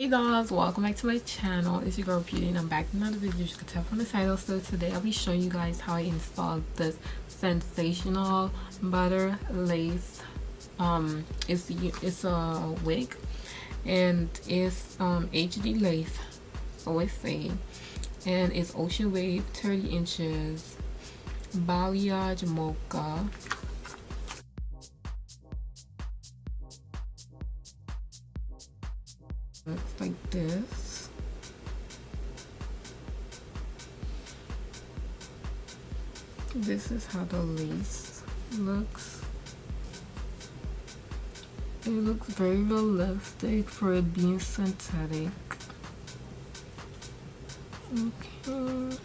Hey guys, welcome back to my channel. It's your girl Beauty and I'm back with another video. You can tell from the title. So today I'll be showing you guys how I installed this sensational butter lace. It's a wig and it's HD lace, so it's saying, and it's ocean wave 30 inches balayage mocha. Looks like this. This is how the lace looks. It looks very realistic for it being synthetic. Okay.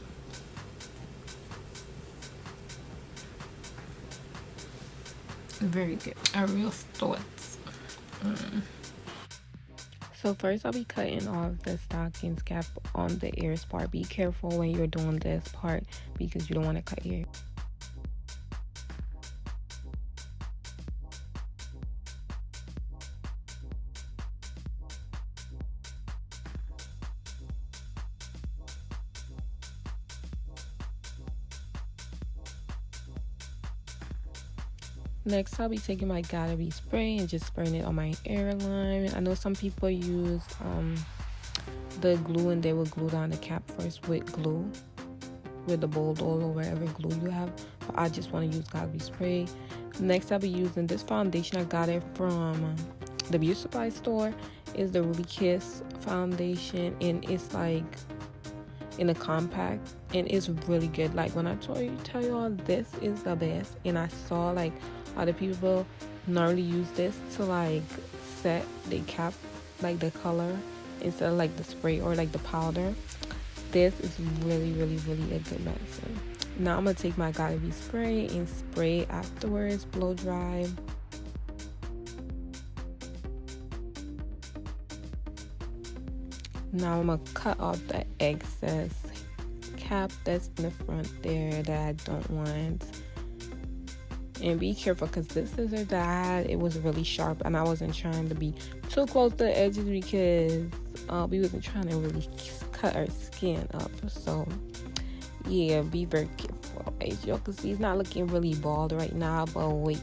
Very good. I real thoughts. So first I'll be cutting off the stockings cap on the ears part. Be careful when you're doing this part because you don't want to cut your hair. Next, I'll be taking my Gotta Be spray and just spraying it on my hairline. I know some people use the glue and they will glue down the cap first with glue, with the bold oil or whatever glue you have. But I just want to use Gotta Be spray. Next, I'll be using this foundation. I got it from the beauty supply store. It's the Ruby Kiss foundation, and it's like in a compact, and it's really good. Like when I tell y'all this is the best, and I saw like other people normally use this to like set the cap, like the color instead of like the spray or like the powder. This is really a good medicine. Now I'm gonna take my Gotta Be spray and spray afterwards, blow dry. Now I'm gonna cut off the excess cap that's in the front there that I don't want. And be careful because this scissor that I had, it was really sharp and I wasn't trying to be too close to the edges because we wasn't trying to really cut our skin up. So yeah, be very careful. As y'all can see, it's not looking really bald right now, but wait.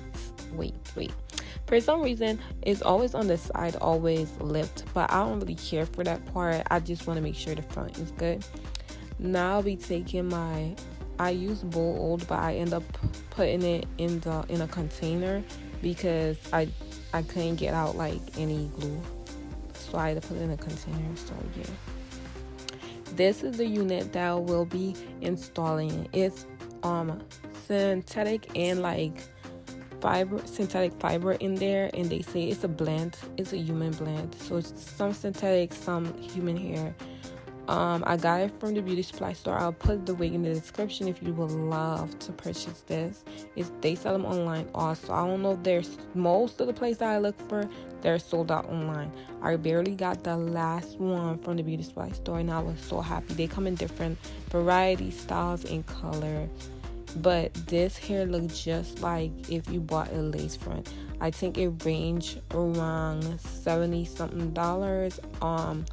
For some reason, it's always on the side, always lift, but I don't really care for that part. I just want to make sure the front is good. Now I'll be taking I use bold oil, but I end up putting it in a container because I couldn't get out like any glue, so I had to put it in a container. So yeah, this is the unit that I will be installing. It's synthetic and like synthetic fiber in there, and they say it's a blend, it's a human blend, so it's some synthetic, some human hair. I got it from the beauty supply store. I'll put the wig in the description if you would love to purchase this. They sell them online also. I don't know if there's most of the place that I look for, they're sold out online. I barely got the last one from the beauty supply store and I was so happy. They come in different varieties, styles, and color. But this hair looked just like if you bought a lace front. I think it ranged around $70 something.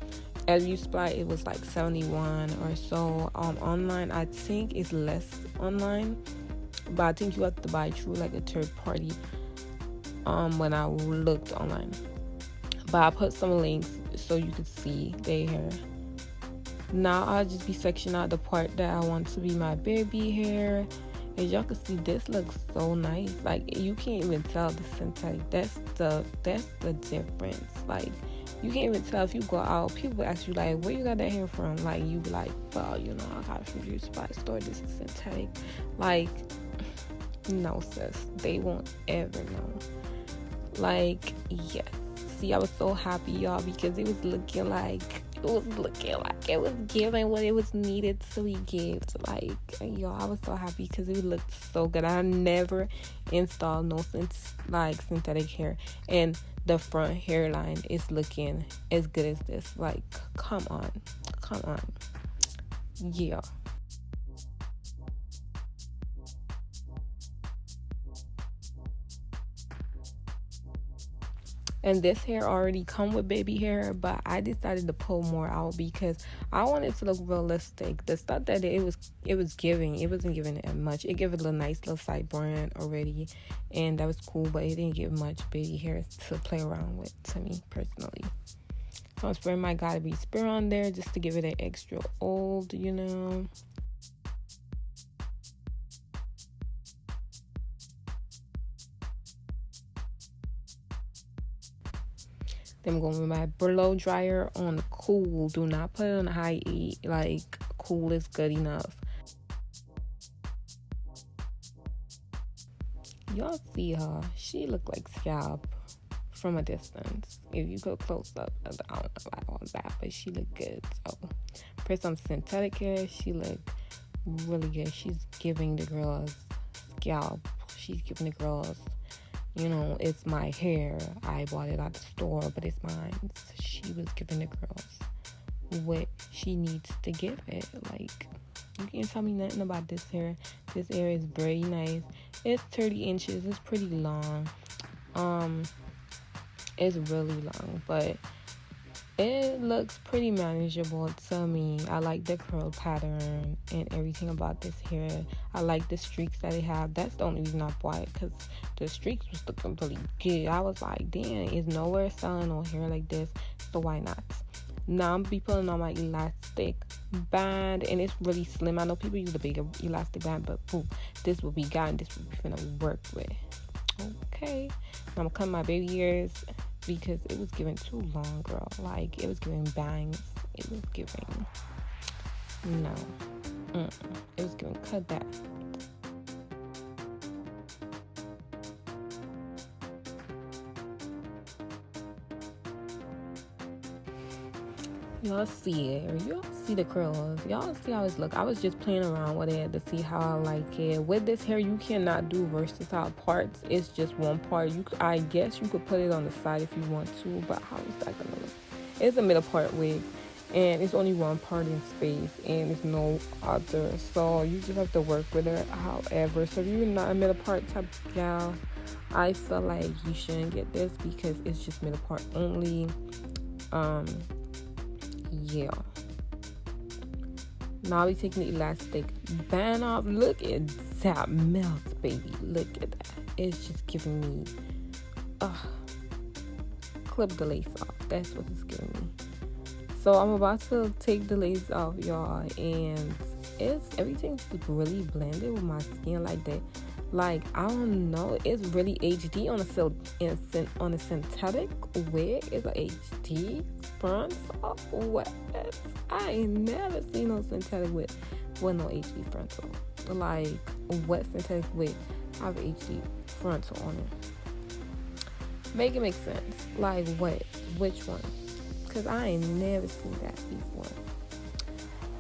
At beauty supply it was like 71 or so. Online I think it's less online, but I think you have to buy through like a third party when I looked online. But I put some links so you could see their hair. Now I'll just be sectioning out the part that I want to be my baby hair. As y'all can see, this looks so nice. Like you can't even tell the synthetic. That's the difference. Like you can't even tell if you go out. People ask you like, where you got that hair from? Like you be like, well, you know, I got it from beauty supply store. This is synthetic. Like no sis, they won't ever know. Like yes. See, I was so happy, y'all, because it was looking like it was giving what it was needed to be given. Like, y'all, I was so happy because it looked so good. I never installed no synthetic hair, and the front hairline is looking as good as this. Like, come on, yeah. And this hair already come with baby hair, but I decided to pull more out because I wanted to look realistic. The stuff that it was giving, it wasn't giving it much. It gave it a nice little sideburn already, and that was cool, but it didn't give much baby hair to play around with to me personally. So I'm spraying my Gotta Be spray on there just to give it an extra old, you know. Then I'm going with my blow dryer on the cool. Do not put it on high heat. Like, cool is good enough. Y'all see her. She look like scalp from a distance. If you go close up, I don't know about all that, but she look good. So, put some synthetic hair. She look really good. She's giving the girls scalp. She's giving the girls, you know, it's my hair. I bought it at the store, but it's mine. She was giving the girls what she needs to give it. Like, you can't tell me nothing about this hair. This hair is very nice. It's 30 inches. It's pretty long. It's really long, but it looks pretty manageable to me. I like the curl pattern and everything about this hair. I like the streaks that it have. That's the only reason I bought it, because the streaks was looking really good. I was like, damn, it's nowhere selling no hair like this, so why not? Now I'm be putting on my elastic band, and it's really slim. I know people use a bigger elastic band, but boom, this will be got, and this will be finna work with. Okay, I'm gonna cut my baby hairs because it was giving too long, girl. Like, it was giving bangs. It was giving no. It was giving cut that. Y'all see it. Y'all see the curls. Y'all see how it look. I was just playing around with it to see how I like it. With this hair, you cannot do versatile parts. It's just one part. I guess you could put it on the side if you want to, but how is that gonna look? It's a middle part wig, and it's only one part in space, and it's no other. So you just have to work with it. However, so if you're not a middle part type of gal, I feel like you shouldn't get this because it's just middle part only. Yeah. Now we're taking the elastic band off. Look at that melt, baby. Look at that. It's just giving me clip the lace off. That's what it's giving me. So I'm about to take the lace off, y'all, and everything's really blended with my skin like that. Like, I don't know, it's really HD on a synthetic wig. It's a HD frontal. What? I ain't never seen no synthetic wig with no HD frontal. Like, what synthetic wig have HD frontal on it? Make it make sense. Like, what? Which one? Because I ain't never seen that before.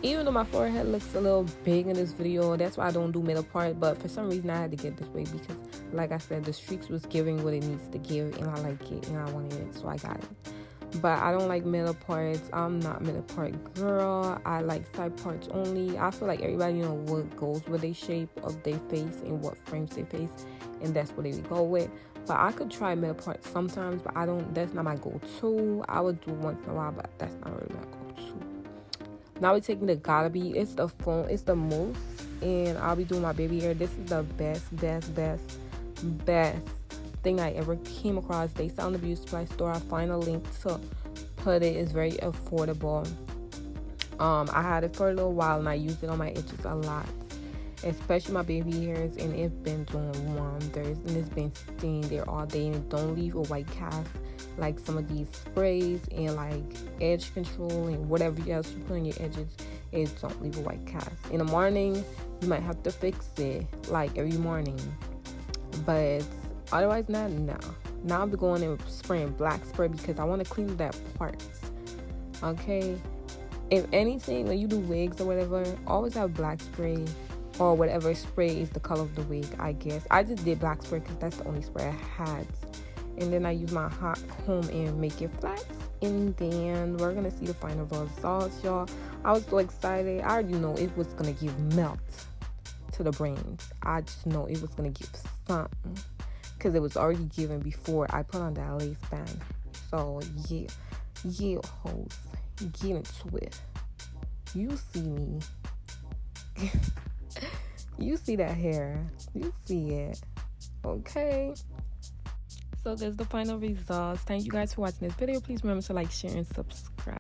Even though my forehead looks a little big in this video, that's why I don't do middle part, but for some reason I had to get this way because, like I said, the streaks was giving what it needs to give, and I like it, and I wanted it, so I got it. But I don't like middle parts. I'm not middle part girl. I like side parts only. I feel like everybody know what goes with their shape of their face and what frames their face, and that's what they would go with. But I could try middle parts sometimes, but that's not my go-to. I would do once in a while, but that's not really my go-to. Now we're taking the Gotta Be. It's the Mousse, and I'll be doing my baby hair. This is the best thing I ever came across. They sell in the beauty supply store. I'll find a link to put it. It's very affordable. I had it for a little while, and I used it on my edges a lot, especially my baby hairs, and it's been doing wonders, and it's been staying there all day, and it don't leave a white cast like some of these sprays and like edge control and whatever else you put on your edges. It don't leave a white cast. In the morning, you might have to fix it like every morning, but otherwise not. Now I'm going and spraying black spray because I want to clean that part. Okay, if anything, when you do wigs or whatever, always have black spray or whatever spray is the color of the wig. I guess I just did black spray because that's the only spray I had. And then I use my hot comb and make it flat. And then we're going to see the final results, y'all. I was so excited. I already know it was going to give melt to the brains. I just know it was going to give something. Because it was already given before I put on that lace band. So yeah, hoes, get into it. You see me. You see that hair. You see it. Okay. So there's the final results. Thank you guys for watching this video. Please remember to like, share, and subscribe.